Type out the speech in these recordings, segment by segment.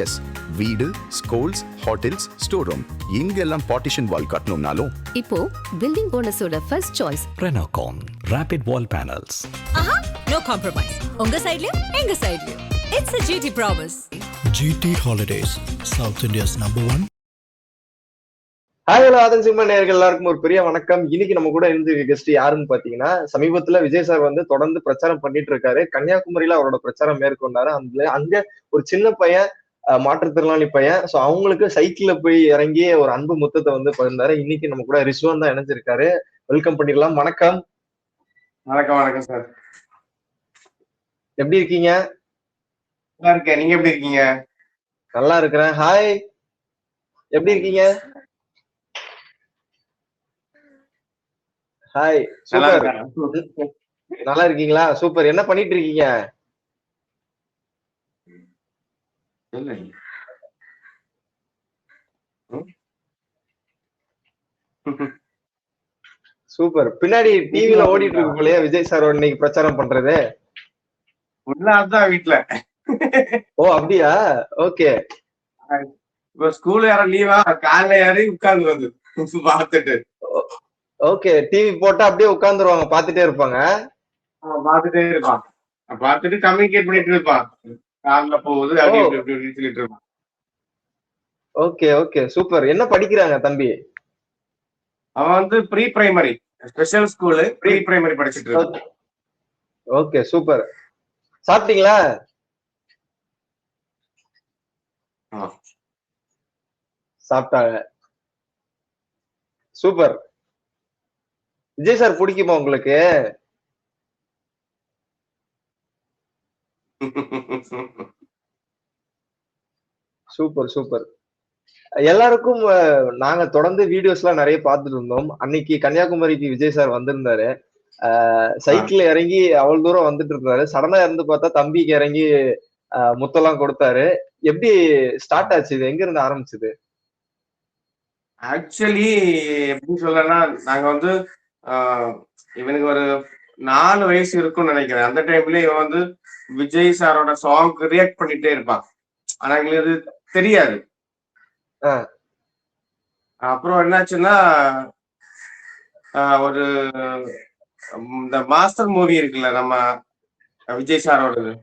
S, வீடு, schools, hotels, store room இங்கெல்லாம் partition wall கட்டணும்னாலும் இப்போ பில்டிங் ஓனர்ஸோட first choice Renocon Rapid Wall Panels. No compromise. உங்க சைடுலயும் எங்க சைடுலயும். It's a GT promise. GT Holidays, South India's #1. Hi hello Aadhan cinema நேயர்கள் எல்லாருக்கும் ஒரு பெரிய வணக்கம். இன்னைக்கு நம்ம கூட இருந்து கெஸ்ட் யாருன்னு பாத்தீங்கன்னா, சமீபத்துல விஜய் சார் வந்து தொடர்ந்து பிரச்சாரம் பண்ணிட்டு இருக்காரு. கன்னியாகுமரியில அவரோட பிரச்சாரம் மேற்கொண்டாரு. அங்க ஒரு சின்ன பையன், மாற்றுத்திறனாளி பையன், சோ அவங்களுக்கு சைக்கிள்ல போய் இறங்கி ஒரு அன்பு முத்தத்தை வந்து பகிர்ந்தாரு. இன்னைக்கு நம்ம கூட ரிஸ்வான் தான் இணைஞ்சிருக்காரு. வெல்கம் பண்ணிடலாம். வணக்கம். வணக்கம் வணக்கம் சார். எப்படி இருக்கீங்க? நல்லா இருக்கேன். நீங்க எப்படி இருக்கீங்க? நல்லா இருக்கிறேன். ஹாய், எப்படி இருக்கீங்க? Hi, super. நல்லா இருக்கீங்களா? சூப்பர். என்ன பண்ணிட்டு இருக்கீங்க? சூப்பர். பின்னாடி டிவில ஓடிட்டு இருக்கு போலயே விஜய் சார் இன்னைக்கு பிரச்சாரம் பண்றது. உள்ள வீட்டுல. ஓ அப்படியா? ஓகே. இப்ப ஸ்கூல் யாரும் லீவா, காலைல யாரு உட்கார்ந்து வந்து பாத்துட்டு. ஓகே, டிவி போட்டா அப்படியே உட்கார்ந்துருவாங்க, பாத்துட்டே இருப்பாங்க. பாத்துட்டே இருப்பான், பாத்துட்டு கம்யூனிகேட் பண்ணிட்டு இருப்பான். காலைல போகுது அப்படின்னு சொல்லிட்டு இருப்பான். Okay okay, super. என்ன படிக்கிறாங்க தம்பி? அவன் வந்து pre primary, special school, pre primary படிச்சிட்டு இருக்கான். Okay, super. சாப்பிட்டீங்களா? சாப்பிட்டாங்க. சூப்பர். விஜய் சார் பிடிக்குமா உங்களுக்கு? Super super. எல்லாருக்கும் நாங்க தொடர்ந்து வீடியோஸ் எல்லாம் நிறைய பார்த்துட்டு இருந்தோம். அன்னைக்கு கன்னியாகுமரிக்கு விஜய் சார் வந்திருந்தாரு. சைக்கிள் இறங்கி அவ்வளவு தூரம் வந்துட்டு இருந்தாரு. சடனா இருந்து பார்த்தா தம்பிக்கு இறங்கி முத்தெல்லாம் கொடுத்தாரு. எப்படி ஸ்டார்ட் ஆச்சு? இது எங்க இருந்து ஆரம்பிச்சது? ஆக்சுவலி எப்படி சொல்லனா, நாங்க வந்து இவனுக்கு ஒரு 4 வயசு இருக்கும்னு நினைக்கிறேன். அந்த டைம்ல இவன் வந்து விஜய் சாரோட சாங்க்கு ரியாக்ட் பண்ணிட்டே இருப்பான். ஆனா எங்களுக்கு இது தெரியாது. அப்புறம் என்னாச்சுன்னா, ஒரு இந்த மாஸ்டர் மூவி இருக்குல்ல நம்ம விஜய் சாரோடது,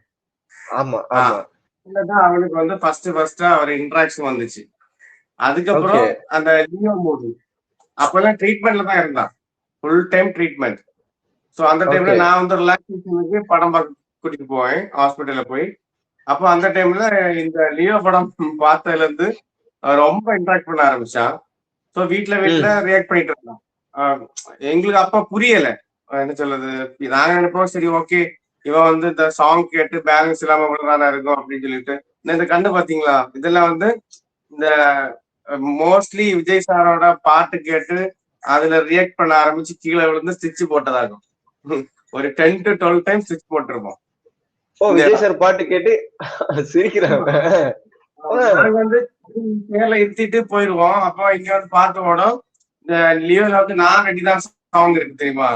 ஆமா அவனுக்கு வந்து ஃபர்ஸ்ட் அவர் இன்ட்ராக்ஷன் வந்துச்சு. அதுக்கப்புறம் அந்த லியோ மூவி, அப்பெல்லாம் ட்ரீட்மெண்ட்ல தான் இருந்தான், ஃபுல் டைம் ட்ரீட்மெண்ட். ஸோ அந்த டைம்ல நான் வந்து ரிலாக்ஸேஷனுக்கு படம் பார்க்க கூட்டிட்டு போவேன் ஹாஸ்பிட்டல்ல போய். அப்போ அந்த டைம்ல இந்த லியோ படம் பார்த்ததுல இருந்து ரொம்ப இன்ட்ராக்ட் பண்ண ஆரம்பிச்சான். ஸோ வீட்டுல ரியாக்ட் பண்ணிட்டு இருந்தான். எங்களுக்கு அப்ப புரியல, என்ன சொல்றது. நாங்க நினைப்போம் சரி ஓகே, இவன் வந்து இந்த சாங் கேட்டு பேலன்ஸ் இல்லாம விழுறானா இருக்கும் அப்படின்னு சொல்லிட்டு. இந்த கண்ணு பாத்தீங்களா, இதெல்லாம் வந்து இந்த மோஸ்ட்லி விஜய் சாரோட பாட்டு கேட்டு அதுல ரியாக்ட் பண்ண ஆரம்பிச்சு கீழே விழுந்து ஸ்டிச் போட்டதாகும். ஒரு 10 to 12 டைம் ஸ்டிச் போட்டிருப்போம். விஜய் சார் பாட்டு கேட்டு சிரிக்கிறாங்க. நாங்க வந்து பேர்ல இருத்திட்டு போயிருவோம். அப்போ இங்க வந்து பாட்டு ஓடும். இந்த லியோல வந்து நான் ரெடிதான் சாங் இருக்கு தெரியுமா,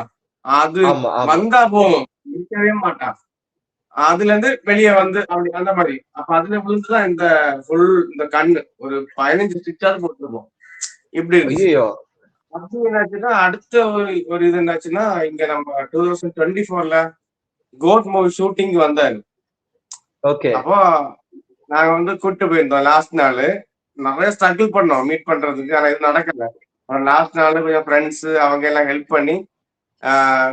அது வந்தா போகும், இருக்கவே மாட்டான். அதுல இருந்து வெளியே வந்து அப்படி அந்த மாதிரி. அப்ப அதுல விழுந்துதான் இந்த ஃபுல் இந்த கண்ணு ஒரு 15 ஸ்டிச்சாவது போட்டுருப்போம். இப்படி இருக்கு. அப்படி என்னாச்சுன்னா, அடுத்த ஒரு இது என்னாச்சுன்னா, இங்க நம்ம 2024ல கோட் மூவி ஷூட்டிங் வந்தாரு. அப்போ நாங்க வந்து கூப்பிட்டு போயிருந்தோம். லாஸ்ட் நாள் நிறைய ஸ்ட்ரகிள் பண்ணோம் மீட் பண்றதுக்கு, ஆனா இது நடக்கல. லாஸ்ட் நாள் கொஞ்சம் ஃப்ரெண்ட்ஸ் அவங்க எல்லாம் ஹெல்ப் பண்ணி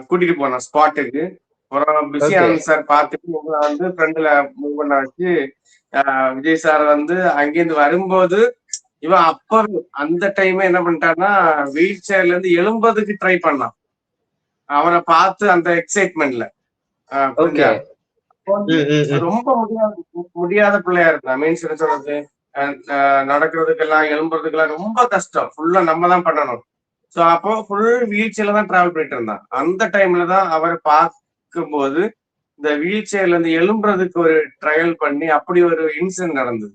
கூட்டிட்டு போனோம் ஸ்பாட்டுக்கு. அப்புறம் பிஸி ஆனந்த் சார் பார்த்துட்டு உங்களை வந்து ஃப்ரெண்ட்ல மூவ் பண்ண வச்சு விஜய் சார் வந்து அங்கேருந்து வரும்போது இவன் அப்ப அந்த டைமே என்ன பண்ணிட்டான்னா, வீல் சேர்ல இருந்து எழும்பதுக்கு ட்ரை பண்ணான். அவனை பார்த்து அந்த எக்ஸைட்மெண்ட்ல ரொம்ப முடியாத பிள்ளையா இருந்தான். மீன்ஸ் என்ன சொல்றது, நடக்கிறதுக்கெல்லாம் எழும்புறதுக்கெல்லாம் ரொம்ப கஷ்டம். ஃபுல்லா நம்ம தான் பண்ணணும். ஸோ அப்போ ஃபுல் வீல் சேர்ல தான் டிராவல் பண்ணிட்டு இருந்தான். அந்த டைம்ல தான் அவரை பார்க்கும்போது இந்த வீல் சேர்ல இருந்து எழும்புறதுக்கு ஒரு ட்ரையல் பண்ணி அப்படி ஒரு இன்சிடென்ட் நடந்தது.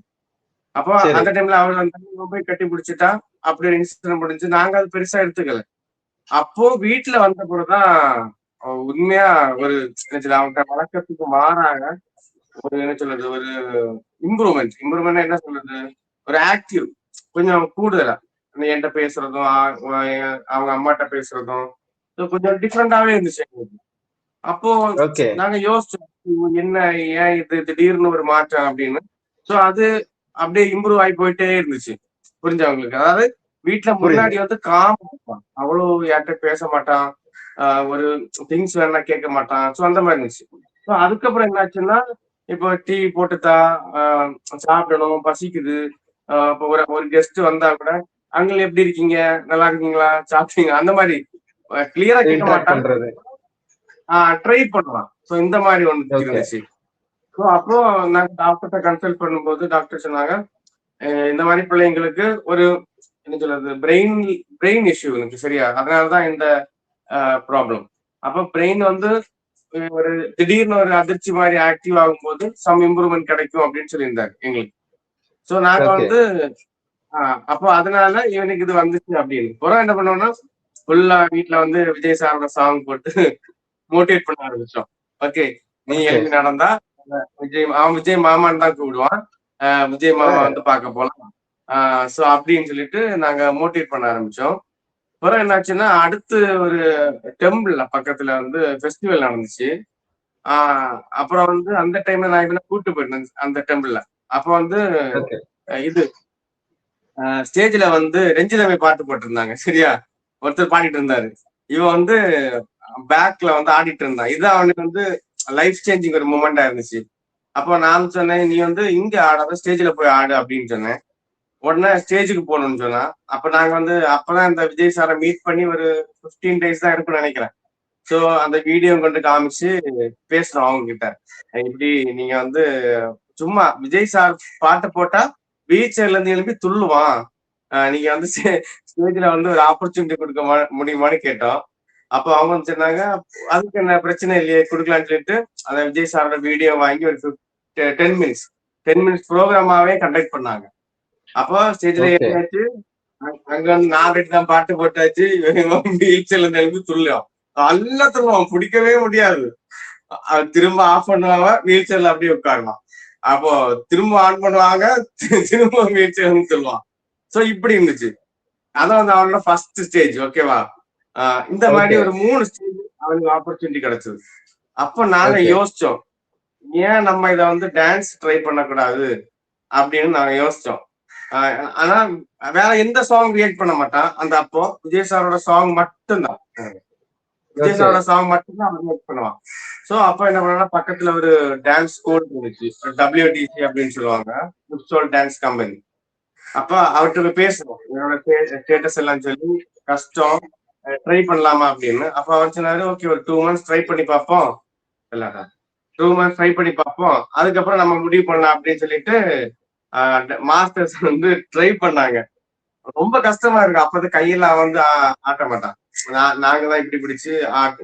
அப்போ அந்த டைம்ல அவர் வந்து போய் கட்டி பிடிச்சிட்டா, அப்படி ஒரு இன்சிடென்ட் முடிஞ்சு. நாங்க அது பெருசா எடுத்துக்கல. அப்போ வீட்டுல வந்த பிறகுதான் உண்மையா ஒரு அவங்கள்ட்ட வழக்கத்துக்கு மாறாக ஒரு என்ன சொல்றது, ஒரு இம்ப்ரூவ்மெண்ட் என்ன சொல்றது, ஒரு ஆக்டிவ் கொஞ்சம் கூடுதலா என்கிட்ட பேசுறதும் அவங்க அம்மாட்ட பேசுறதும் கொஞ்சம் டிஃப்ரெண்டாவே இருந்துச்சு எங்களுக்கு. அப்போ நாங்க யோசிச்சோம் என்ன ஏன் இது திடீர்னு ஒரு மாற்றம் அப்படின்னு. சோ அது அப்படியே இம்ப்ரூவ் ஆகி போயிட்டே இருந்துச்சு. புரிஞ்சவங்களுக்கு. அதாவது வீட்டுல முன்னாடி வந்து காமா இருப்பான், அவ்வளவு யார்கிட்ட பேச மாட்டான், ஒரு திங்ஸ் வேணா கேட்க மாட்டான். சோ அந்த மாதிரி இருந்துச்சு. ஸோ அதுக்கப்புறம் என்னாச்சுன்னா இப்போ டிவி போட்டுத்தா, சாப்பிடணும், பசிக்குது, இப்போ ஒரு கெஸ்ட் வந்தா கூட அங்கே எப்படி இருக்கீங்க, நல்லா இருக்கீங்களா, சாப்பிட்டீங்க, அந்த மாதிரி கிளியரா கேட்க மாட்டான், ட்ரை பண்ணலாம். ஸோ இந்த மாதிரி ஒன்று இருந்துச்சு. ஸோ அப்போ நாங்க டாக்டர்கிட்ட கன்சல்ட் பண்ணும்போது டாக்டர் சொன்னாங்க இந்த மாதிரி பிள்ளைங்களுக்கு ஒரு என்ன சொல்றது பிரெயின் இஷ்யூ இருக்கு, சரியா, அதனாலதான் இந்த ப்ராப்ளம். அப்போ பிரெயின் வந்து ஒரு திடீர்னு ஒரு அதிர்ச்சி மாதிரி ஆக்டிவ் ஆகும்போது சம் இம்ப்ரூவ்மெண்ட் கிடைக்கும் அப்படின்னு சொல்லியிருந்தாரு எங்களுக்கு. ஸோ நாங்க வந்து அப்போ அதனால இவனுக்கு இது வந்துச்சு அப்படின்னு புறம் என்ன பண்ணோம்னா ஃபுல்லா வீட்டுல வந்து விஜய் சாரோட சாங் போட்டு மோட்டிவேட் பண்ண ஆரம்பிச்சோம். ஓகே, நீ எழுதி நடந்தா விஜய் மாமான்னு தான் கூப்பிடுவான், விஜய் மாமா வந்து பார்க்க போலாம். ஸோ அப்படின்னு சொல்லிட்டு நாங்க மோட்டிவேட் பண்ண ஆரம்பிச்சோம். அப்புறம் என்னாச்சுன்னா அடுத்து ஒரு டெம்பிள் பக்கத்துல வந்து ஃபெஸ்டிவல் நடந்துச்சு. அப்புறம் வந்து அந்த டைம்ல நான் இவனை கூப்பிட்டு போயிருந்தேன் அந்த டெம்பிள்ல. அப்ப வந்து இது ஸ்டேஜ்ல வந்து ரெஞ்சிதமை பாட்டு போட்டிருந்தாங்க, சரியா, ஒருத்தர் பாடிட்டு இருந்தாரு, இவன் வந்து பேக்ல வந்து ஆடிட்டு இருந்தான். இதுதான் அவனுக்கு வந்து லைஃப் சேஞ்சிங் ஒரு மூமெண்டா இருந்துச்சு. அப்போ நான் சொன்னேன், நீ வந்து இங்க ஆடாத ஸ்டேஜ்ல போய் ஆடு அப்படின்னு சொன்னேன். உடனே ஸ்டேஜுக்கு போகணும்னு சொன்னா, அப்ப நாங்க வந்து அப்பதான் இந்த விஜய் சாரை மீட் பண்ணி ஒரு 15 days தான் இருக்குன்னு நினைக்கிறேன். ஸோ அந்த வீடியோ கொண்டு காமிச்சு பேசுறோம் அவங்க கிட்ட, இப்படி நீங்க வந்து சும்மா விஜய் சார் பாட்டு போட்டா வீல் சேர்ல இருந்து எழுப்பி துள்ளுவான், நீங்க வந்து ஸ்டேஜ்ல வந்து ஒரு ஆப்பர்ச்சுனிட்டி கொடுக்க முடியுமான்னு கேட்டோம். அப்போ அவங்க வந்து சொன்னாங்க அதுக்கு என்ன பிரச்சனை இல்லையே, கொடுக்கலான்னு சொல்லிட்டு அந்த விஜய் சாரோட வீடியோ வாங்கி ஒரு 10 மினிட்ஸ் ப்ரோக்ராமாவே கண்டக்ட் பண்ணாங்க. அப்போ ஸ்டேஜ்ல ஏறியாச்சு, அங்க வந்து நான் ரெண்டு தான் பாட்டு போட்டாச்சு, வீல் சேர்ல இருந்து எழுப்பி துள்ளும், நல்லா துள்ளுவான், பிடிக்கவே முடியாது. திரும்ப ஆஃப் பண்ணுவாங்க, வீல் சேர்ல அப்படியே உட்காருவான். அப்போ திரும்ப ஆன் பண்ணுவாங்க, திரும்ப வீல் சேர்ல சொல்லுவான். சோ இப்படி இருந்துச்சு. அதான் வந்து அவனோட ஃபர்ஸ்ட் ஸ்டேஜ். ஓகேவா, இந்த மாதிரி ஒரு 3 ஸ்டேஜ் அவனுக்கு ஆப்பர்ச்சுனிட்டி கிடைச்சது. அப்ப நாங்க யோசிச்சோம், ஏன் நம்ம இதை வந்து டான்ஸ் ட்ரை பண்ணக்கூடாது அப்படின்னு நாங்க யோசிச்சோம். ஆனா வேற எந்த சாங் ரியாக்ட் பண்ண மாட்டான் அந்த. அப்போ விஜய் சாரோட சாங் மட்டும்தான், விஜய் சாரோட சாங் மட்டும்தான் அவன் ரியாக்ட் பண்ணுவான். சோ அப்ப என்ன பண்ணா பக்கத்துல ஒரு டான்ஸ் ஸ்கூல் இருந்துச்சு, WTC அப்படின்னு சொல்லுவாங்க, புட்சோல் டான்ஸ் கம்பெனி. அப்ப அவர்கிட்ட போய் பேசணும், என்னோட ஸ்டேட்டஸ் எல்லாம் சொல்லி கஷ்டம், ட்ரை பண்ணலாமா அப்படின்னு. அப்ப அவர் சொன்னாரு, ஓகே ஒரு 2 months ட்ரை பண்ணி பார்ப்போம், இல்லடா 2 months ட்ரை பண்ணி பார்ப்போம், அதுக்கப்புறம் நம்ம முடிவு பண்ணலாம் அப்படின்னு சொல்லிட்டு மாஸ்டர்ஸ் வந்து ட்ரை பண்ணாங்க. ரொம்ப கஷ்டமா இருக்கு. அப்பதான் கையெல்லாம் வந்து ஆட்ட மாட்டான், நாங்கதான் இப்படி பிடிச்சு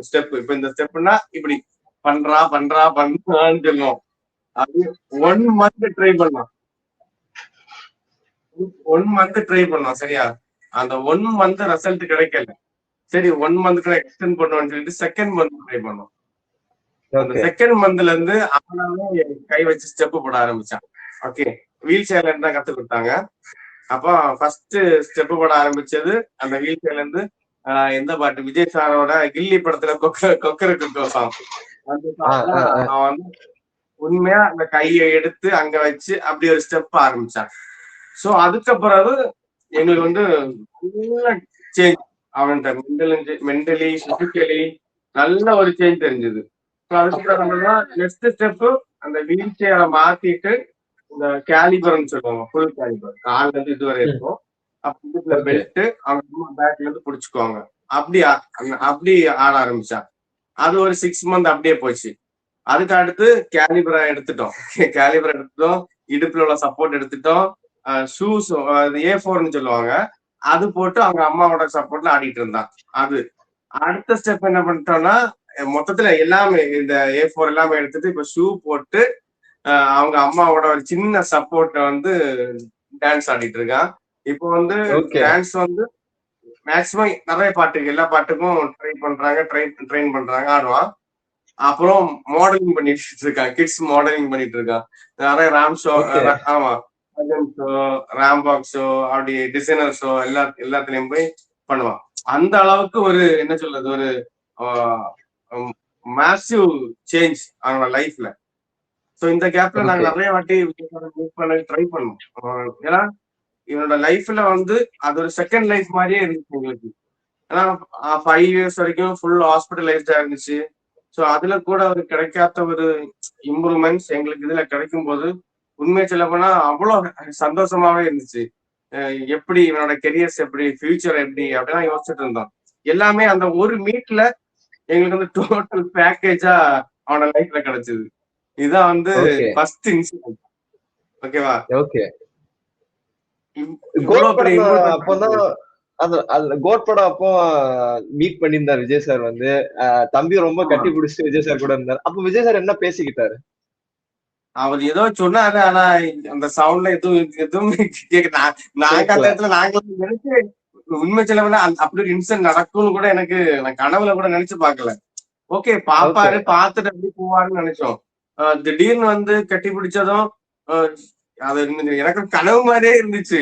ஸ்டெப், இப்ப இந்த ஸ்டெப்னா இப்படி பண்றான்னு சொல்லுவோம். அது 1 month ட்ரை பண்ணலாம், 1 month ட்ரை பண்ணோம், சரியா. அந்த 1 month ரிசல்ட் கிடைக்கல. சரி 1 month கூட எக்ஸ்டெண்ட் பண்ணுவோம்னு சொல்லிட்டு செகண்ட் மந்த் ட்ரை பண்ணோம். அந்த செகண்ட் மந்த்ல இருந்து அவனாவே கை வச்சு ஸ்டெப் போட ஆரம்பிச்சான். ஓகே, வீல் சேர்ல இருந்து தான் கத்து கொடுத்தாங்க. அப்போ ஃபர்ஸ்ட் ஸ்டெப் போட ஆரம்பிச்சது அந்த வீல் சேர்ல இருந்து எந்த பாட்டு, விஜய் சாரோட கில்லி படத்துல கொக்கருக்கு சாங். அந்த அவன் வந்து உண்மையா அந்த கையை எடுத்து அங்க வச்சு அப்படி ஒரு ஸ்டெப் ஆரம்பிச்சான். சோ அதுக்கு பிறகு எங்களுக்கு வந்து நல்ல சேஞ்ச், அவன்கிட்ட மென்டலி பிசிக்கலி நல்ல ஒரு சேஞ்ச் தெரிஞ்சது. அதுக்கப்புறம் நெக்ஸ்ட் ஸ்டெப் அந்த வீல் சேரை மாத்திட்டு இந்த கேலிபர்னு சொல்லுவாங்க, ஃபுல் கேலிபர், கால்ல இருந்து இதுவரை இருக்கும். அப்ப பெல்ட் அவங்க பேக்ல இருந்து புடிச்சுக்குவாங்க, அப்படி ஆட ஆரம்பிச்சான். அது ஒரு 6 month அப்படியே போச்சு. அதுக்கு அடுத்து கேலிபரை எடுத்துட்டோம், இடுப்புல உள்ள சப்போர்ட் எடுத்துட்டோம், ஷூஸ் A4ன்னு சொல்லுவாங்க, அது போட்டு அவங்க அம்மாவோட சப்போர்ட்ல ஆடிட்டு இருந்தான். அது அடுத்த ஸ்டெப் என்ன பண்ணிட்டோம்னா மொத்தத்துல எல்லாமே இந்த A4 எல்லாமே எடுத்துட்டு இப்ப ஷூ போட்டு அவங்க அம்மாவோட ஒரு சின்ன சப்போர்ட்ட வந்து டான்ஸ் ஆடிட்டு இருக்கான். இப்போ வந்து டான்ஸ் வந்து மேக்சிமம் நிறைய பாட்டுக்கு எல்லா பாட்டுக்கும் ட்ரெயின் பண்றாங்க, ஆடுவான். அப்புறம் மாடலிங் பண்ணிட்டு இருக்கான், கிட்ஸ் மாடலிங் பண்ணிட்டு இருக்கான். நிறைய ரேம் ஷோ, ஆமா ஷோ, ரேம்பாக் ஷோ, அப்படி டிசைனர் ஷோ எல்லாத்துலயும் போய் பண்ணுவான். அந்த அளவுக்கு ஒரு என்ன சொல்றது, ஒரு மேசிவ் சேஞ்ச் அவனோட லைஃப்ல. ஸோ இந்த கேப்ல நாங்க நிறைய வாட்டி மீட் பண்ண ட்ரை பண்ணோம். ஏன்னா இவனோட லைஃப்ல வந்து அது ஒரு செகண்ட் லைஃப் மாதிரியே இருந்துச்சு எங்களுக்கு. ஏன்னா 5 years வரைக்கும் ஃபுல் ஹாஸ்பிட்டலைஸ்டா இருந்துச்சு. ஸோ அதுல கூட ஒரு கிடைக்காத ஒரு இம்ப்ரூவ்மெண்ட்ஸ் எங்களுக்கு இதுல கிடைக்கும் போது உண்மையை சொல்ல போனா அவ்வளோ சந்தோஷமாவே இருந்துச்சு. எப்படி இவனோட கெரியர்ஸ் எப்படி, ஃபியூச்சர் எப்படி அப்படிலாம் யோசிச்சுட்டு இருந்தோம். எல்லாமே அந்த ஒரு மீட்ல எங்களுக்கு வந்து டோட்டல் பேக்கேஜா அவனோட லைஃப்ல கிடைச்சது. இதுதான் வந்து ஃபர்ஸ்ட் இன்சிடென்ட். ஓகேவா? ஓகே. அப்போதான் அந்த கோட் படம் அப்போ மீட் பண்ணியிருந்தார் விஜய் சார் வந்து. தம்பி ரொம்ப கட்டி பிடிச்சிட்டு விஜய் சார் கூட இருந்தார். அப்போ விஜய் சார் என்ன பேசிக்கிட்டாரு? அவர் ஏதோ சொன்னாரு, ஆனா அந்த சவுண்ட்ல எதுவும் கேட்க நாங்க அந்த இடத்துல நாங்களும் நினைச்சு உண்மை செலவுல அப்படி ஒரு இன்சிடென்ட் நடக்கும்னு கூட எனக்கு நான் கனவுல கூட நினைச்சு பார்க்கல. ஓகே பாப்பாரு, பாத்துட்டு அப்படி போவாருன்னு நினைச்சோம். திடீர்னு வந்து கட்டி பிடிச்சதும் அது எனக்கு கனவு மாதிரியே இருந்துச்சு.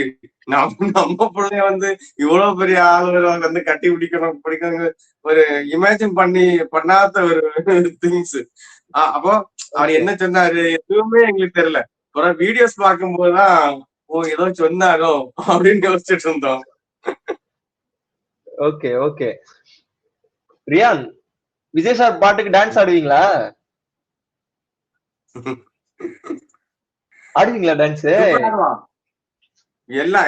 நம்ம பிள்ளைய வந்து இவ்வளவு பெரிய ஆளுகளை வந்து கட்டி பிடிக்கணும் ஒரு இமேஜின் பண்ணாத ஒரு திங்ஸ். அப்போ அவர் என்ன சொன்னாரு எதுவுமே எங்களுக்கு தெரியல. ஒரு வீடியோஸ் பார்க்கும் போதுதான் ஓ ஏதோ சொன்னாரோ அப்படின்னு யோசிச்சுட்டு இருந்தோம். Okay okay. Ryan, Vijay sir பாட்டுக்கு டான்ஸ் ஆடுவீங்களா? ஆடுவீங்களா டான்ஸ்? எல்லாம்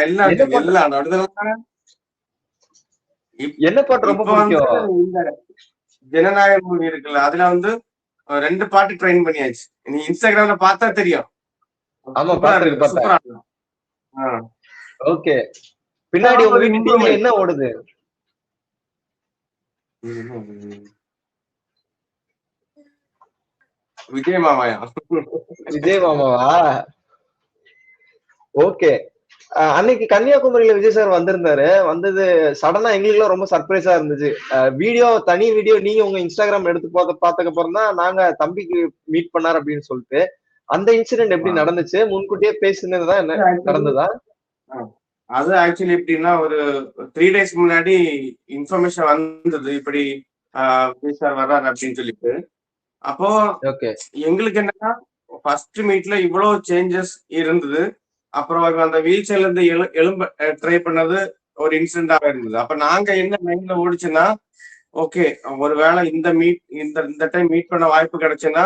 என்ன பாட்டு ரொம்ப பிடிக்கும்? ஜனநாயகம் மூவி இருக்குல்ல, அதுல வந்து 2 பாட்டு ட்ரெயின் பண்ணியாச்சு. நீ இன்ஸ்டாகிராம்ல பார்த்தா தெரியும். ஆமா பாத்துருக்கு. ஓகே. பின்னாடி உங்க வீட்டு டிவில என்ன ஓடுது? விஜய் மாமாயா? விஜய் மாமாவா? ஓகே. அன்னைக்கு கன்னியாகுமரியில விஜய் சார் வந்திருந்தாரு. வந்தது சடனா எங்களுக்கு ரொம்ப சர்ப்ரைஸா இருந்துச்சு. தனி வீடியோ நீங்க உங்க இன்ஸ்டாகிராம் எடுத்து பார்த்ததுக்கு அப்புறம் தான் நாங்க தம்பிக்கு மீட் பண்ணார் அப்படின்னு சொல்லிட்டு. அந்த இன்சிடென்ட் எப்படி நடந்துச்சு? முன்கூட்டியே பேசினதுதான் என்ன நடந்ததா? அது ஆக்சுவலி எப்படின்னா ஒரு 3 days முன்னாடி இன்ஃபர்மேஷன் வந்தது, இப்படி விஜய் சார் வர்றாரு அப்படின்னு சொல்லிட்டு. அப்போ எங்களுக்கு என்னன்னா ஃபர்ஸ்ட் மீட்ல இவ்வளவு சேஞ்சஸ் இருந்தது. அப்புறம் அந்த வீல் சேர்ல இருந்து எழும்ப ட்ரை பண்ணது ஒரு இன்சிடென்டாவே இருந்தது. அப்ப நாங்க என்ன மைண்ட்ல ஓடிச்சுன்னா, ஓகே ஒருவேளை இந்த டைம் மீட் பண்ண வாய்ப்பு கிடைச்சுன்னா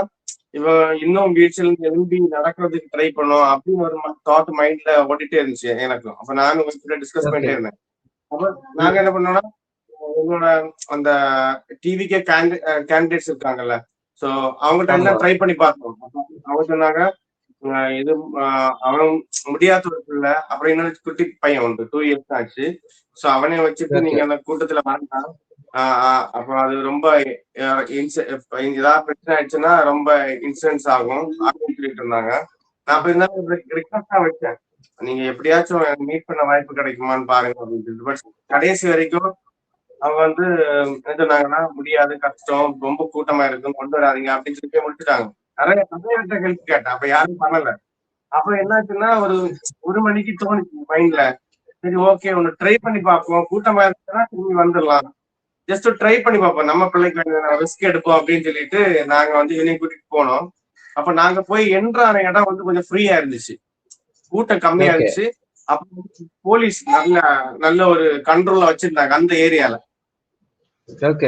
இவன் இன்னும் வீல் சேர்ல இருந்து எழும்பி நடக்கிறதுக்கு ட்ரை பண்ணும் அப்படின்னு ஒரு தாட் மைண்ட்ல ஓடிட்டே இருந்துச்சு எனக்கும். அப்ப நானும் டிஸ்கஸ் பண்ணிட்டே இருந்தேன். அப்ப நாங்க என்ன பண்ணோம்னா, என்னோட அந்த டிவிக்கே கேண்டிடேட்ஸ் இருக்காங்கல்ல, சோ அவங்ககிட்ட எல்லாம் ட்ரை பண்ணி பார்த்தோம். அவங்க சொன்னாங்க இது அவன் முடியாத ஒரு பிள்ளை, அப்புறம் இன்னொரு குட்டி பையன் உண்டு, 2 years ஆச்சு. சோ அவனை வச்சுட்டு நீங்க அந்த கூட்டத்துல வேண்டாம், அப்புறம் அது ரொம்ப ஏதாவது பிரச்சனை ஆயிடுச்சுன்னா ரொம்ப இன்சூரன்ஸ் ஆகும் அப்படின்னு சொல்லிட்டு இருந்தாங்க. நான் அப்ப இருந்தாலும் ரிக்வெஸ்டா வச்சேன், நீங்க எப்படியாச்சும் மீட் பண்ண வாய்ப்பு கிடைக்குமான்னு பாருங்க அப்படின்னு சொல்லிட்டு. பட் கடைசி வரைக்கும் அவங்க வந்து என்ன சொன்னாங்கன்னா, முடியாது, கஷ்டம், ரொம்ப கூட்டமா இருக்கும், கொண்டு வராதிங்க அப்படின்னு சொல்லி முடிச்சுட்டாங்க. நிறைய ஹெல்ப் கேட்டேன், அப்ப யாரும் பண்ணல. அப்ப என்னாச்சுன்னா ஒரு மணிக்கு தோணுச்சு மைண்ட்ல, சரி ஓகே ஒன்னு ட்ரை பண்ணி பார்ப்போம், கூட்டமா இருந்துச்சுன்னா திரும்பி வந்துடலாம், ஜஸ்ட் ட்ரை பண்ணி பார்ப்போம், நம்ம பிள்ளைக்கு ரிஸ்க் எடுப்போம் அப்படின்னு சொல்லிட்டு நாங்க வந்து இவனையும் கூட்டிட்டு போனோம். அப்ப நாங்க போய் என்ட்ரான இடம் வந்து கொஞ்சம் ஃப்ரீயா இருந்துச்சு, கூட்டம் கம்மியா இருந்துச்சு. அப்ப போலீஸ் நல்ல ஒரு கண்ட்ரோல்ல வச்சிருந்தாங்க அந்த ஏரியால.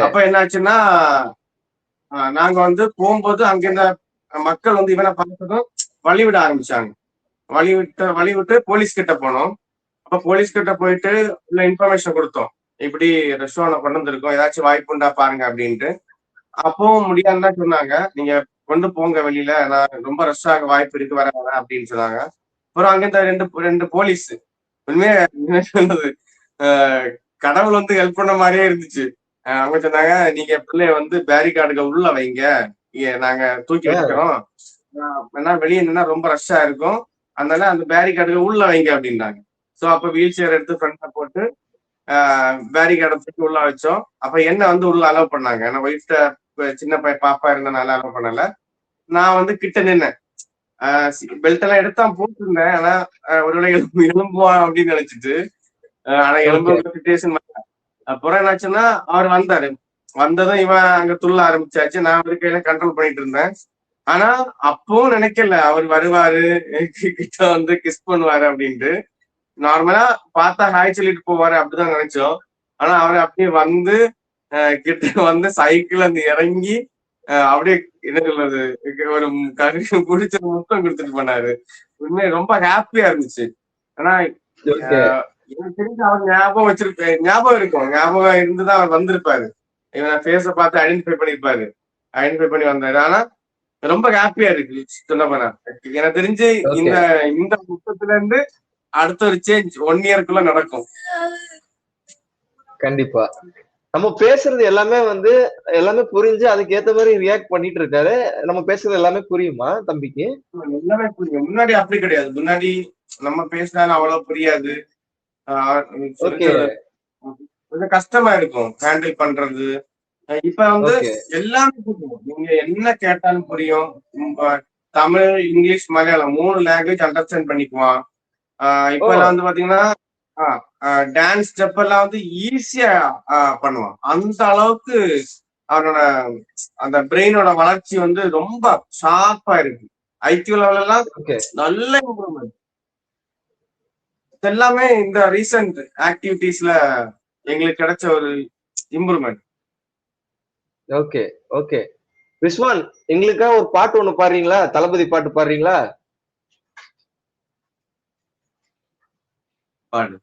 அப்ப என்னாச்சுன்னா, நாங்க வந்து போகும்போது அங்க இருந்த மக்கள் வந்து இவனை பார்த்ததும் வழிவிட ஆரம்பிச்சாங்க. வழிவிட்டு போலீஸ் கிட்ட போனோம். அப்ப போலீஸ் கிட்ட போயிட்டு உள்ள இன்ஃபர்மேஷன் கொடுத்தோம், இப்படி ரெஸ்டாரண்ட் கொண்டு வந்திருக்கோம், ஏதாச்சும் வாய்ப்புண்டா பாருங்க அப்படின்ட்டு. அப்பவும் முடியாதுதான் சொன்னாங்க, நீங்க கொண்டு போங்க வெளியில, நான் ரொம்ப ரஷ் ஆக வாய்ப்பு இருக்கு, வர அப்படின்னு சொன்னாங்க. அப்புறம் அங்க இந்த ரெண்டு போலீஸ் உண்மையே என்ன சொன்னது, கடவுள் வந்து ஹெல்ப் பண்ண மாதிரியே இருந்துச்சு. அவங்க சொன்னாங்க, நீங்க பிள்ளைய வந்து பேரிகார்டுக்கு உள்ள வைங்க, நாங்க தூக்கி வைக்கிறோம், ஏன்னா வெளியே நின்னா ரொம்ப ரஷ்ஷா இருக்கும், அதனால அந்த பேரிகார்டுக்கு உள்ள வைங்க அப்படின்னாங்க. சோ அப்ப வீல் சேர் எடுத்து ஃப்ரண்ட்ல போட்டு பேரிகார்டை தூக்கி உள்ள வச்சோம். அப்ப என்ன வந்து உள்ள அலோவ் பண்ணாங்க, ஏன்னா ஒய்ஃப்ட சின்ன பாப்பா இருந்தனால அலோ பண்ணல. நான் வந்து கிட்ட நின்னேன். பெல்ட் எல்லாம் எடுத்தான் போட்டிருந்தேன். ஆனா ஒருவேளை எலும்புவான் அப்படின்னு நினைச்சிட்டு ஆனா எலும்பு சிச்சுவேஷன். அப்புறம் என்னாச்சுன்னா அவர் வந்தாரு. வந்ததும் இவன் அங்க துள்ள ஆரம்பிச்சாச்சு. நான் அவரு கையில கண்ட்ரோல் பண்ணிட்டு இருந்தேன். ஆனா அப்பவும் நினைக்கல அவர் வருவாரு கிட்ட வந்து கிஸ் பண்ணுவாரு அப்படின்ட்டு. நார்மலா பார்த்தா ஹாய் சொல்லிட்டு போவாரு அப்படிதான் நினைச்சோம். ஆனா அவர் அப்படியே வந்து கிட்ட வந்து சைக்கிள் அந்த இறங்கி அப்படியே என்ன சொல்றது ஒரு குடிச்ச முத்தம் கொடுத்துட்டு போனாரு. உண்மையை ரொம்ப ஹாப்பியா இருந்துச்சு. ஆனா எனக்கு தெரிஞ்சு அவர் ஞாபகம் இருக்கும். ஞாபகம் இருந்துதான் அவர் வந்திருப்பாரு. இவன் ஃபேஸ பார்த்து ஐடென்டிஃபை பண்ணிருப்பாரு. ஐடென்டிஃபை பண்ணி வந்தாரு. ஆனா ரொம்ப ஹாப்பியா இருக்கு சொல்ல போனா. எனக்கு தெரிஞ்சு இந்த முத்தத்துல இருந்து அடுத்த ஒரு சேஞ்ச் 1 இயர்க்குள்ள நடக்கும். கண்டிப்பா. நம்ம பேசுறது எல்லாமே புரிஞ்சு அதுக்கு ஏத்த மாதிரி ரியாக்ட் பண்ணிட்டு இருக்காரு. நம்ம பேசுறது எல்லாமே புரியுமா தம்பிக்கு? எல்லாமே புரியும். முன்னாடி அப்படி கிடையாது. முன்னாடி நம்ம பேசினாலும் அவ்வளவு புரியாது. கொஞ்சம் கஷ்டமா இருக்கும் ஹேண்டில் பண்றது. இப்ப வந்து எல்லாமே புரியும். நீங்க என்ன கேட்டாலும் புரியும். Tamil, English, Malayalam 3 language understand பண்ணிக்குவான். இப்ப வந்து பாத்தீங்கன்னா டான்ஸ் ஸ்டெப் எல்லாம் வந்து ஈஸியா பண்ணுவான். அந்த அளவுக்கு அவனோட அந்த பிரெயினோட வளர்ச்சி வந்து ரொம்ப ஷார்ப்பா இருக்கு. ஐக்கியூ லெவல் எல்லாம் நல்ல இம்ப்ரூவ்மெண்ட். எல்லாமே இந்த ரீசன்ட் ஆக்டிவிட்டிஸ்ல எங்களுக்கு கிடைச்ச ஒரு இம்ப்ரூவ்மெண்ட். Okay okay. ரிஸ்வான், எங்களுக்காக ஒரு பாட்டு ஒண்ணு பாடுறீங்களா? தளபதி பாட்டு பாடுறீங்களா? பாடு.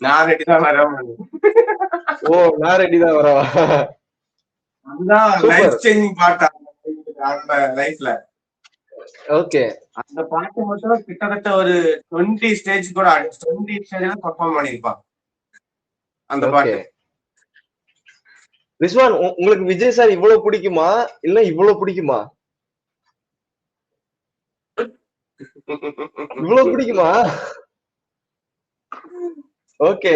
நான் ரெடி தான் வரேன். ஓ, நான் ரெடி தான் வரவா? அதுதான் லைஃப் சேஞ்சிங் பாட்டா அந்த லைஃப்ல. ஓகே. அந்த பாட்டு மட்டும் கிட்டத்தட்ட ஒரு 20 ஸ்டேஜ் கூட 20 ஸ்டேஜ்ல பெர்ஃபார்ம் பண்ணிருப்பான் அந்த பாட்டு. ரிஸ்வான், உங்களுக்கு விஜய் சார் இவ்வளவு பிடிக்குமா இல்ல இவ்வளவு பிடிக்குமா? இவ்வளவு பிடிக்குமா? ஓகே.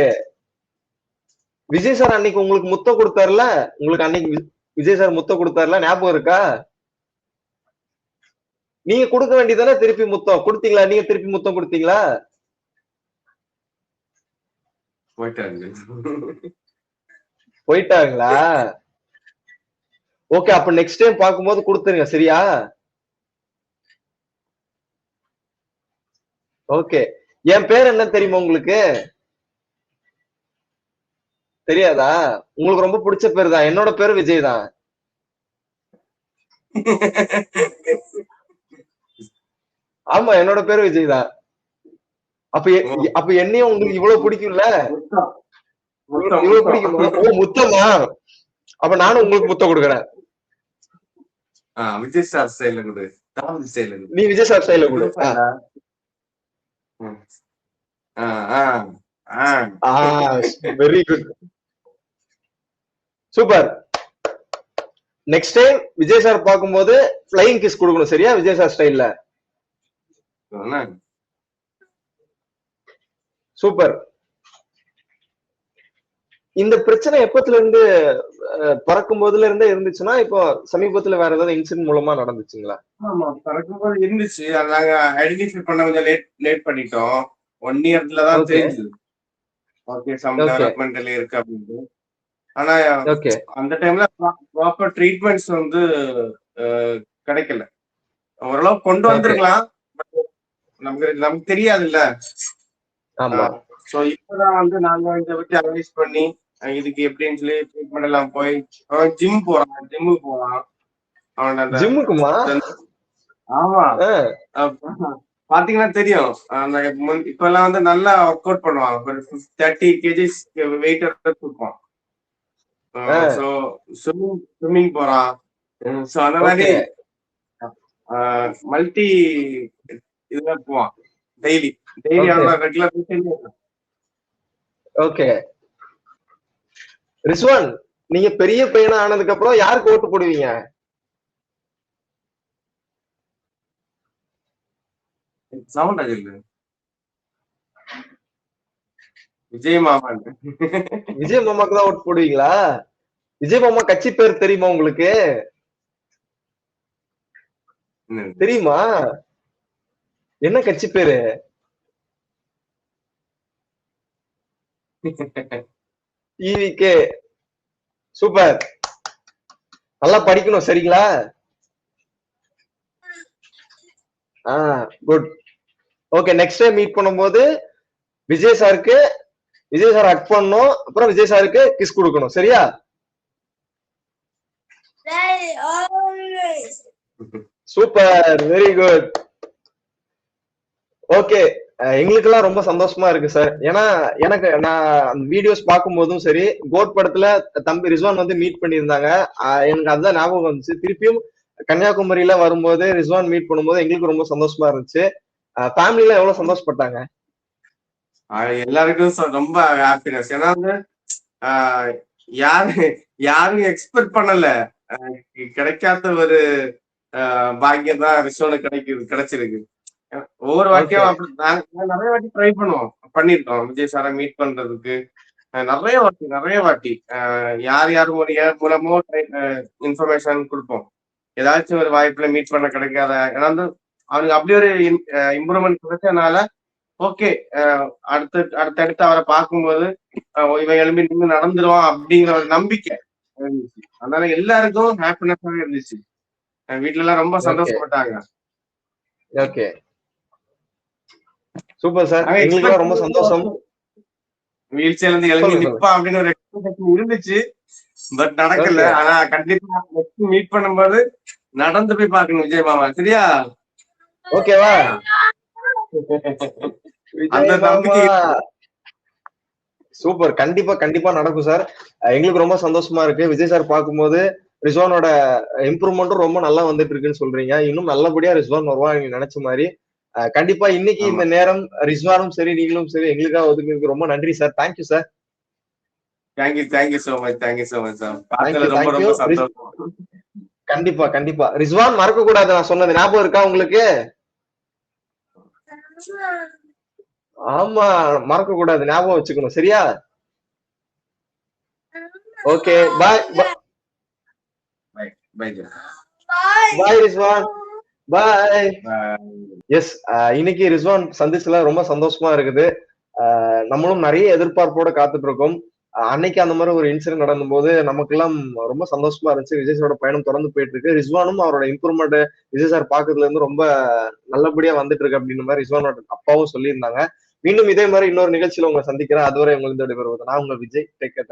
விஜய் சார் அன்னைக்கு உங்களுக்கு முத்தம் கொடுத்தாருல, உங்களுக்கு அன்னைக்கு விஜய் சார் முத்தம் கொடுத்தாருல, ஞாபகம் இருக்கா? நீங்க கொடுக்க வேண்டியதானே திருப்பி முத்தம் கொடுத்தீங்களா? நீங்க திருப்பி முத்தம் கொடுத்தீங்களா? போயிட்டாங்களா? ஓகே, அப்ப நெக்ஸ்ட் டைம் பார்க்கும்போது கொடுத்துருங்க, சரியா? ஓகே. என் பேர் என்ன தெரியுமா உங்களுக்கு? தெரியாதா? உங்களுக்கு ரொம்ப பிடிச்ச பேர் தான். என்னோட பேரு விஜய் தான். ஆமா, என்னோட பேரு விஜய் தான். அப்ப என்னையும் உங்களுக்கு இவ்வளவு பிடிக்கும்ல? இவ்வளவு பிடிக்குமா? ஓ, முத்தமா? அப்ப நானும் உங்களுக்கு முத்தம் கொடுக்குறேன். விஜய் சார் ஸ்டைல்ல கொடு. நீ விஜய் சார் ஸ்டைல்ல கொடு. Very good, super. Next time Vijay sir பார்க்கும்போது ஃப்ளையிங் கிஸ் கொடுக்கணும், சரியா? விஜய் சார் ஸ்டைல்ல. சூப்பர். இந்த பிரச்சனை எப்பத்துல இருந்து பறக்கும் போதுல இருந்தே இருந்துச்சுன்னா இப்போ சமீபத்துல வேற ஏதாவது இன்சிடென்ட் மூலமா நடந்துச்சுங்களா? ஆமா, பறக்கும் போது இருந்துச்சு. நாங்க ஐடென்டிஃபை பண்ண கொஞ்சம் லேட் பண்ணிட்டோம். 1 இயர்ல தான் தெரிஞ்சது. ஓகே, சம் டெவலப்மெண்ட் இருக்கு அப்படின்ட்டு. ஆனா அந்த டைம்ல ப்ராப்பர் ட்ரீட்மெண்ட்ஸ் வந்து கிடைக்கல. ஓரளவு கொண்டு வந்திருக்கலாம், நமக்கு தெரியாது இல்ல. சோ இப்பதான் வந்து நாங்க இதை பத்தி அனலைஸ் பண்ணி இதுக்கு எப்படின்னு சொல்லி ட்ரீட்மெண்ட் எல்லாம் போய் ஜிம்முக்கு போவான். அவன் ஜிம்முக்குமா? ஆமா, பாத்தீங்கன்னா தெரியும். இப்ப எல்லாம் வந்து நல்லா ஒர்க் அவுட் பண்ணுவான். ஒரு 30 kgs வெயிட் தூக்குவான். சோ ஸ்விம்மிங் போறான். சோ அந்த மாதிரி மல்டி இதுல போவான். Daily regular. ஓகே. ரிஸ்வான், நீங்க பெரிய பையனா ஆனதுக்கு அப்புறம் யாருக்கு ஓட்டு போடுவீங்க? சவுண்ட் அது இல்ல. விஜய் மாமான். விஜய் மாமாக்கு தான் ஓட்டு போடுவீங்களா? விஜய் மாமா கட்சி பேர் தெரியுமா உங்களுக்கு? தெரியுமா? என்ன கட்சி பேரு? டிவிகே. சூப்பர். நல்லா படிக்கணும் சரிங்களா? Good. Okay, next time meet பண்ணும்போது விஜய் சாருக்கு விஜய் சார் ஹக் பண்ணணும், அப்புறம் விஜய் சாருக்கு கிஸ் கொடுக்கணும், சரியா? Super, very good. ஓகே, எங்களுக்கெல்லாம் ரொம்ப சந்தோஷமா இருக்கு சார். ஏன்னா எனக்கு நான் வீடியோஸ் பார்க்கும் போதும் சரி, கோட் படத்துல தம்பி ரிஸ்வான் வந்து மீட் பண்ணியிருந்தாங்க. எனக்கு அதுதான் ஞாபகம் வந்துச்சு. திருப்பியும் கன்னியாகுமரியில வரும்போது ரிஸ்வான் மீட் பண்ணும்போது எங்களுக்கு ரொம்ப சந்தோஷமா இருந்துச்சு. ஃபேமிலில எவ்வளவு சந்தோஷப்பட்டாங்க? எல்லாருக்கும் ரொம்ப ஹாப்பினஸ். ஏன்னா வந்து யாரும் எக்ஸ்பெக்ட் பண்ணல. கிடைக்காத ஒரு பாக்கியம் தான் ரிஸ்வானுக்கு கிடைச்சிருக்கு. ஒவ்வொரு வாட்டியும் அப்படி நாங்க நிறைய வாட்டி ட்ரை பண்ணிருக்கோம் விஜய் சாரை மீட் பண்றதுக்கு. நிறைய வாட்டி யார் மூலமோ இன்ஃபர்மேஷன் கொடுப்போம். ஏதாச்சும் ஒரு வாய்ப்புல மீட் பண்ண கிடைக்காத, ஏன்னா வந்து அவனுக்கு அப்படி ஒரு இம்ப்ரூவ்மெண்ட் கிடைச்சதுனால ஓகே, அடுத்தடுத்து அவரை பார்க்கும்போது இவன் எழுப்பி நின்று நடந்துருவான் அப்படிங்கிற ஒரு நம்பிக்கை இருந்துச்சு. அதனால எல்லாருக்கும் ஹாப்பினஸாவே இருந்துச்சு. வீட்டுல எல்லாம் ரொம்ப சந்தோஷப்பட்டாங்க. Okay, super sir. எங்களுக்கு ரொம்ப சந்தோஷம். வீல் சேர்ல இருந்து எழுதி நிப்பான் அப்படின்னு ஒரு எக்ஸ்பெக்டேஷன் இருந்துச்சு. பட் நடக்கல. ஆனா கண்டிப்பா நெக்ஸ்ட் மீட் பண்ணும்போது நடந்து போய் பார்க்கணும் விஜய் மாமா, சரியா? ஓகேவா? அந்த நம்பிக்கை சூப்பர். கண்டிப்பா கண்டிப்பா நடக்கும் சார். எங்களுக்கு ரொம்ப சந்தோஷமா இருக்கு. விஜய் சார் பார்க்கும்போது ரிஸ்வானோட இம்ப்ரூவ்மெண்ட்டும் ரொம்ப நல்லா வந்துட்டு இருக்குன்னு சொல்றீங்க. இன்னும் நல்லபடியா ரிஸ்வான் வருவான் நீங்க நினைச்ச மாதிரி. கண்டிப்பா இன்னைக்கு இந்த நேரம் ரிஸ்வானும் சரி நீங்களும் சரி எங்களுக்காக ஒதுக்குறதுக்கு ரொம்ப நன்றி sir. Thank you sir. Thank you so much sir. ரொம்ப சந்தோஷம். கண்டிப்பா கண்டிப்பா. ரிஸ்வான் மறக்க கூடாது, நான் சொன்னது ஞாபகம் இருக்கா உங்களுக்கு? ஆமா, மறக்க கூடாது, ஞாபகம் வச்சுக்கணும், சரியா? ஓகே, பாய் பாய் ரிஸ்வான், பாய். எஸ், இன்னைக்கு ரிஸ்வான் சந்திச்சுல ரொம்ப சந்தோஷமா இருக்குது. நம்மளும் நிறைய எதிர்பார்ப்போட காத்துட்டு இருக்கோம். அன்னைக்கு அந்த மாதிரி ஒரு இன்சிடென்ட் நடந்தும் போது நமக்கு எல்லாம் ரொம்ப சந்தோஷமா இருந்துச்சு. விஜய் சாரோட பயணம் தொடர்ந்து போயிட்டு இருக்கு. ரிஸ்வானும் அவரோட இம்ப்ரூவ்மெண்ட் விஜய் சார் பாக்குறதுல இருந்து ரொம்ப நல்லபடியா வந்துட்டு இருக்கு அப்படின்னு மாதிரி ரிஸ்வானோட அப்பாவும் சொல்லியிருந்தாங்க. மீண்டும் இதே மாதிரி இன்னொரு நிகழ்ச்சியில உங்களை சந்திக்கிறேன். அதுவரை உங்களுக்கு விடைபெறுவது நான் உங்க விஜய். Take care.